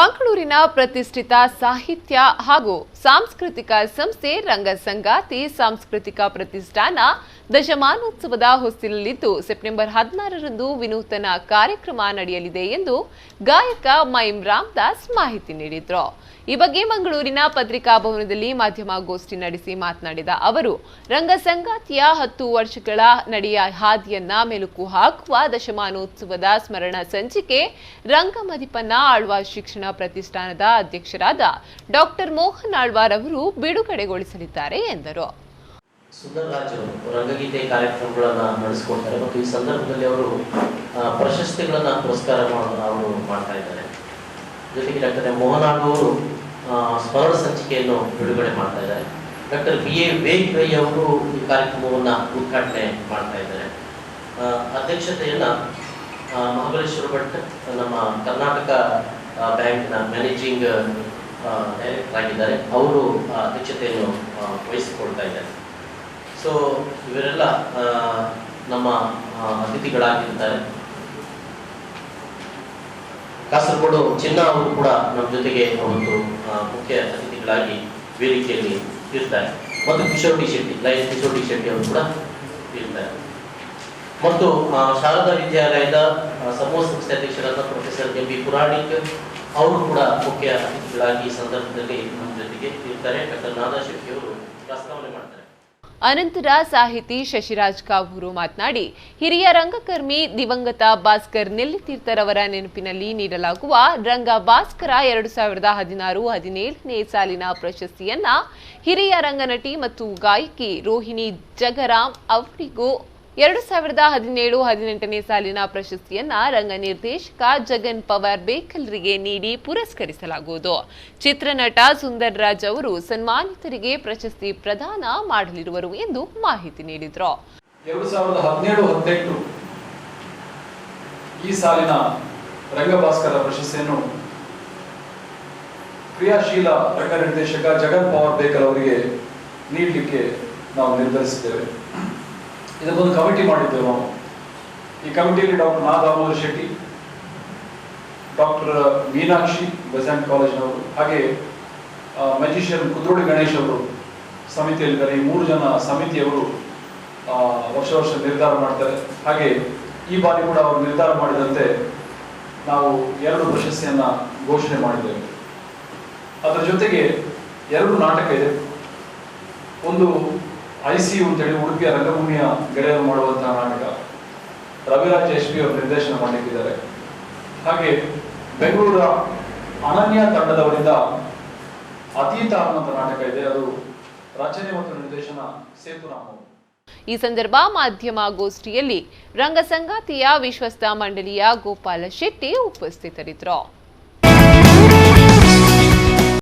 ಮಂಗಳೂರಿನ ಪ್ರತಿಷ್ಠಿತ ಸಾಹಿತ್ಯ ಹಾಗೂ ಸಾಂಸ್ಕೃತಿಕ ಸಂಸ್ಥೆ ರಂಗಸಂಗಾತಿ ಸಾಂಸ್ಕೃತಿಕ ಪ್ರತಿಷ್ಠಾನ ದಶಮಾನೋತ್ಸವದ ಹೊಸ್ತಿಲಲ್ಲಿದ್ದು ಸೆಪ್ಟೆಂಬರ್ 16ರಂದು ವಿನೂತನ ಕಾರ್ಯಕ್ರಮ ನಡೆಯಲಿದೆ ಎಂದು ಗಾಯಕ ಮೈಮ್ ರಾಮದಾಸ್ ಮಾಹಿತಿ ನೀಡಿದರು। ಈ ಬಗ್ಗೆ ಮಂಗಳೂರಿನ ಪತ್ರಿಕಾ ಭವನದಲ್ಲಿ ಮಾಧ್ಯಮಗೋಷ್ಠಿ ನಡೆಸಿ ಮಾತನಾಡಿದ ಅವರು ರಂಗಸಂಗಾತಿಯ 10 ವರ್ಷಗಳ ನಡೆಯ ಹಾದಿಯನ್ನ ಮೆಲುಕು ಹಾಕುವ ದಶಮಾನೋತ್ಸವದ ಸ್ಮರಣ ಸಂಚಿಕೆ ರಂಗಮದಿಪನ್ನ ಆಳ್ವಾಸ್ ಶಿಕ್ಷಣ ಪ್ರತಿಷ್ಠಾನದ ಅಧ್ಯಕ್ಷರಾದ ಡಾಕ್ಟರ್ ಮೋಹನ್ ಆಳ್ವಾರ್ ಅವರು ಬಿಡುಗಡೆಗೊಳಿಸಲಿದ್ದಾರೆ ಎಂದರು। ಸುಂದರ್ ರಾಜ್ ರಂಗಗೀತೆ ಕಾರ್ಯಕ್ರಮಗಳನ್ನು ನಡೆಸಿಕೊಡ್ತಾರೆ ಮತ್ತು ಈ ಸಂದರ್ಭದಲ್ಲಿ ಅವರು ಪ್ರಶಸ್ತಿಗಳನ್ನು ಪುರಸ್ಕಾರ ಮಾಡ್ತಾ ಇದ್ದಾರೆ। ಜೊತೆಗೆ ಡಾಕ್ಟರ್ ಮೋಹನ್ ಆಳ್ವಾರ್ ಸ್ಮರಣ ಸಂಚಿಕೆಯನ್ನು ಬಿಡುಗಡೆ ಮಾಡ್ತಾ ಇದ್ದಾರೆ। ಡಾಕ್ಟರ್ BA ವೇಗ್ ರೈ ಅವರು ಈ ಕಾರ್ಯಕ್ರಮವನ್ನು ಉದ್ಘಾಟನೆ ಮಾಡ್ತಾ ಇದ್ದಾರೆ। ಅಧ್ಯಕ್ಷತೆಯನ್ನ ಮಹಾಬಲೇಶ್ವರ ಭಟ್ ನಮ್ಮ ಕರ್ನಾಟಕ ಬ್ಯಾಂಕ್ನ ಮ್ಯಾನೇಜಿಂಗ್ ಡೈರೆಕ್ಟರ್ ಆಗಿದ್ದಾರೆ, ಅವರು ಅಧ್ಯಕ್ಷತೆಯನ್ನು ವಹಿಸಿಕೊಳ್ತಾ ಇದ್ದಾರೆ। ಸೊ ಇವರೆಲ್ಲ ನಮ್ಮ ಅತಿಥಿಗಳಾಗಿರ್ತಾರೆ। ಕಾಸರಗೋಡು ಚಿನ್ನ ಅವರು ಕೂಡ ನಮ್ಮ ಜೊತೆಗೆ ಅವತ್ತು ಮುಖ್ಯ ಅತಿಥಿಗಳಾಗಿ ವೇದಿಕೆಯಲ್ಲಿ ಇರ್ತಾರೆ ಮತ್ತು Kishore D Shetty lion Kishore D Shetty ಅವರು ಕೂಡ ಇರ್ತಾರೆ ಮತ್ತು ಶಾರದಾ ವಿದ್ಯಾಲಯದ ಸಮೂಹ ಸಂಸ್ಥೆ ಅಧ್ಯಕ್ಷರಾದ ಪ್ರೊಫೆಸರ್ MB ಪುರಾಣಿಕ್ ಅವರು ಕೂಡ ಮುಖ್ಯ ಅತಿಥಿಗಳಾಗಿ ಈ ಸಂದರ್ಭದಲ್ಲಿ ನಮ್ಮ ಜೊತೆಗೆ ಇರ್ತಾರೆ। ಡಾಕ್ಟರ್ ನಾದಾ ಶೆಟ್ಟಿ ಅವರು ಪ್ರಸ್ತಾವನೆ ಮಾಡ್ತಾರೆ। ಅನಂತರ ಸಾಹಿತಿ ಶಶಿರಾಜ್ ಕಾವೂರು ಮಾತನಾಡಿ ಹಿರಿಯ ರಂಗಕರ್ಮಿ ದಿವಂಗತ ಭಾಸ್ಕರ್ ನೆಲ್ಲಿತೀರ್ಥರವರ ನೆನಪಿನಲ್ಲಿ ನೀಡಲಾಗುವ ರಂಗ ಭಾಸ್ಕರ 2016-17ನೇ ಸಾಲಿನ ಪ್ರಶಸ್ತಿಯನ್ನ ಹಿರಿಯ ರಂಗನಟಿ ಮತ್ತು ಗಾಯಕಿ ರೋಹಿಣಿ ಜಗರಾಮ್ ಅವರಿಗೂ 2017-18ನೇ ಸಾಲಿನ ಪ್ರಶಸ್ತಿಯನ್ನ ರಂಗ ನಿರ್ದೇಶಕ ಜಗನ್ ಪವಾರ್ ಬೇಕಲ್ರಿಗೆ ನೀಡಿ ಪುರಸ್ಕರಿಸಲಾಗುವುದು। ಚಿತ್ರನಟ ಸುಂದರ್ ರಾಜ್ ಅವರು ಸನ್ಮಾನಿತರಿಗೆ ಪ್ರಶಸ್ತಿ ಪ್ರದಾನ ಮಾಡಲಿರುವರು ಎಂದು ಮಾಹಿತಿ ನೀಡಿದರು। 2017-18 ಈ ಸಾಲಿನ ರಂಗಭಾಸ್ಕರ ಪ್ರಶಸ್ತಿಯನ್ನು ಕ್ರಿಯಾಶೀಲ ರಂಗ ನಿರ್ದೇಶಕ ಜಗನ್ ಪವಾರ್ ಬೇಕಲ್ ಅವರಿಗೆ ನೀಡಲಿಕ್ಕೆ ನಾವು ನಿರ್ಧರಿಸಿದ್ದೇವೆ। ಇದಕ್ಕೊಂದು ಕಮಿಟಿ ಮಾಡಿದ್ದೇವೆ ನಾವು। ಈ ಕಮಿಟಿಯಲ್ಲಿ ಡಾಕ್ಟರ್ ನಾದಾಮೋದರ್ ಶೆಟ್ಟಿ, ಡಾಕ್ಟರ್ ಮೀನಾಕ್ಷಿ ಬೆಸೆಂಟ್ ಕಾಲೇಜ್ನವರು, ಹಾಗೆ ಮ್ಯಾಜಿಷಿಯನ್ ಕುದ್ರೋಳಿ ಗಣೇಶ್ ಅವರು ಸಮಿತಿಯಲ್ಲಿದ್ದಾರೆ। ಈ 3 ಜನ ಸಮಿತಿಯವರು ವರ್ಷ ನಿರ್ಧಾರ ಮಾಡ್ತಾರೆ। ಹಾಗೆ ಈ ಬಾರಿ ಕೂಡ ಅವರು ನಿರ್ಧಾರ ಮಾಡಿದಂತೆ ನಾವು 2 ಪ್ರಶಸ್ತಿಯನ್ನ ಘೋಷಣೆ ಮಾಡಿದ್ದೇವೆ। ಅದರ ಜೊತೆಗೆ 2 ನಾಟಕ ಇದೆ। ಒಂದು ICU ಅಂತೇಳಿ ಉಡುಪಿಯ ರಂಗಭೂಮಿಯ ಗೆಳೆಯರು ಮಾಡುವಂತಹ ನಾಟಕ, ರವಿರಾಜ್ SP ಅವರು ನಿರ್ದೇಶನ ಮಾಡಲಿಕ್ಕಿದ್ದಾರೆ। ಹಾಗೆ ಬೆಂಗಳೂರ ಅನನ್ಯ ತಂಡದವರಿಂದ ಅತೀತ ಅನ್ನುವಂಥ ನಾಟಕ ಇದೆ, ಅದು ರಚನೆ ಮತ್ತು ನಿರ್ದೇಶನ ಸೇತುರಾಮ್ ಅವರು। ಈ ಸಂದರ್ಭ ಮಾಧ್ಯಮಗೋಷ್ಠಿಯಲ್ಲಿ ರಂಗಸಂಗಾತಿಯ ವಿಶ್ವಸ್ತ ಮಂಡಳಿಯ ಗೋಪಾಲ ಶೆಟ್ಟಿ ಉಪಸ್ಥಿತರಿದ್ದರು।